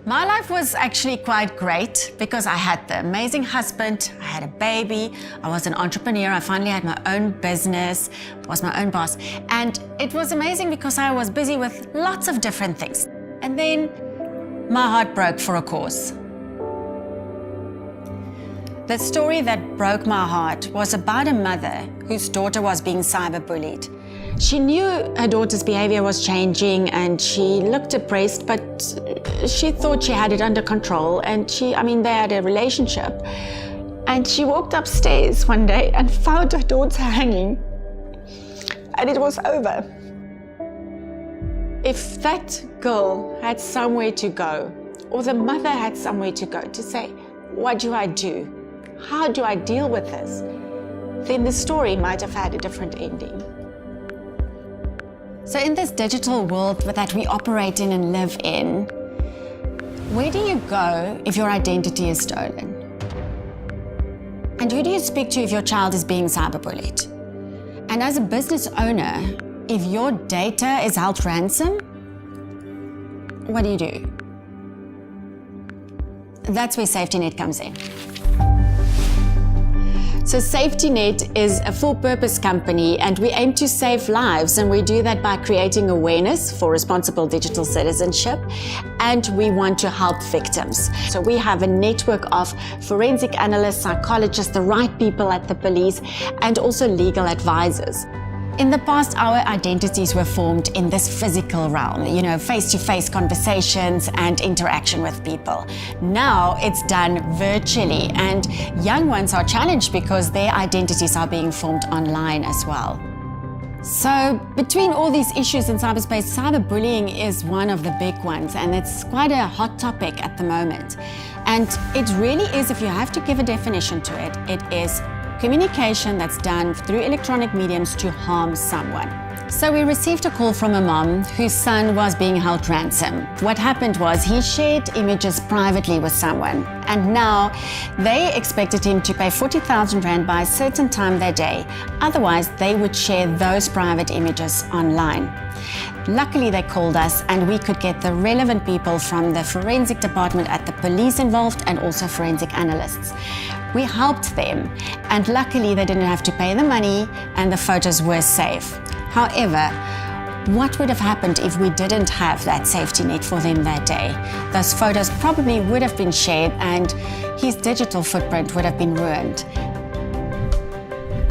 My life was actually quite great because I had the amazing husband, I had a baby, I was an entrepreneur, I finally had my own business, was my own boss, and it was amazing because I was busy with lots of different things. And then my heart broke for a cause. The story that broke my heart was about a mother whose daughter was being cyberbullied. She knew her daughter's behavior was changing and she looked depressed, but she thought she had it under control, and they had a relationship. And she walked upstairs one day and found her daughter hanging, and it was over. If that girl had somewhere to go, or the mother had somewhere to go to say, what do I do? How do I deal with this? Then the story might have had a different ending. So in this digital world that we operate in and live in, where do you go if your identity is stolen? And who do you speak to if your child is being cyberbullied? And as a business owner, if your data is held ransom, what do? That's where SaveTNet comes in. So SaveTNet is a full-purpose company, and we aim to save lives, and we do that by creating awareness for responsible digital citizenship, and we want to help victims. So we have a network of forensic analysts, psychologists, the right people at the police, and also legal advisors. In the past, our identities were formed in this physical realm, face-to-face conversations and interaction with people. Now it's done virtually, and young ones are challenged because their identities are being formed online as well. So between all these issues in cyberspace, cyberbullying is one of the big ones, and it's quite a hot topic at the moment. And it really is, if you have to give a definition to it, it is communication that's done through electronic mediums to harm someone. So we received a call from a mom whose son was being held ransom. What happened was he shared images privately with someone, and now they expected him to pay 40,000 Rand by a certain time that day. Otherwise, they would share those private images online. Luckily, they called us and we could get the relevant people from the forensic department at the police involved, and also forensic analysts. We helped them, and luckily they didn't have to pay the money and the photos were safe. However, what would have happened if we didn't have that safety net for them that day? Those photos probably would have been shared and his digital footprint would have been ruined.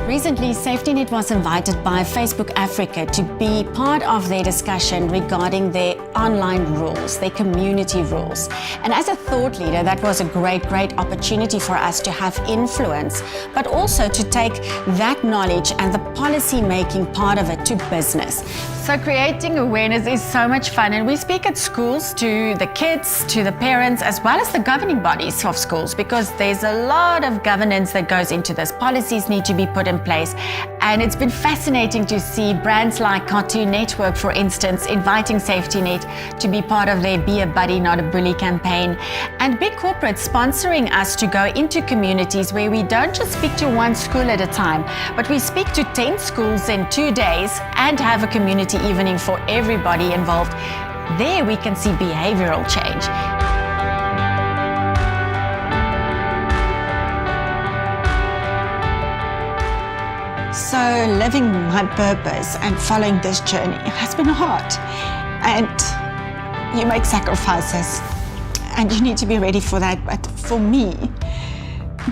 Recently, SaveTNet was invited by Facebook Africa to be part of their discussion regarding their online rules, their community rules. And as a thought leader, that was a great opportunity for us to have influence, but also to take that knowledge and the policy-making part of it to business. So creating awareness is so much fun, and we speak at schools to the kids, to the parents, as well as the governing bodies of schools, because there's a lot of governance that goes into this. Policies need to be put in place, and it's been fascinating to see brands like Cartoon Network, for instance, inviting SaveTNet to be part of their Be a Buddy, Not a Bully campaign, and big corporates sponsoring us to go into communities where we don't just speak to one school at a time, but we speak to 10 schools in 2 days and have a community evening for everybody involved. There we can see behavioral change. So living my purpose and following this journey has been hard, and you make sacrifices and you need to be ready for that. But for me,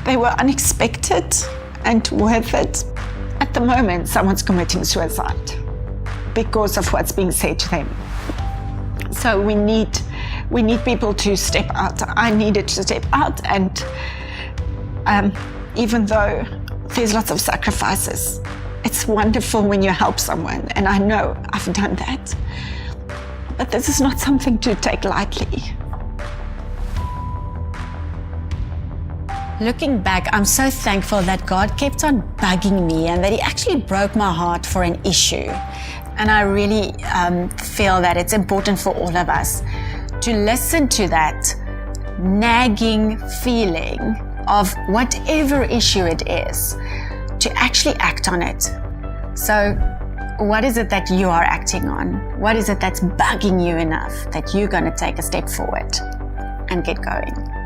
they were unexpected and worth it. At the moment, someone's committing suicide because of what's being said to them. So we need people to step out. I needed to step out, and even though there's lots of sacrifices, it's wonderful when you help someone, and I know I've done that. But this is not something to take lightly. Looking back, I'm so thankful that God kept on bugging me and that He actually broke my heart for an issue. And I really feel that it's important for all of us to listen to that nagging feeling of whatever issue it is, to actually act on it. So what is it that you are acting on? What is it that's bugging you enough that you're going to take a step forward? and get going.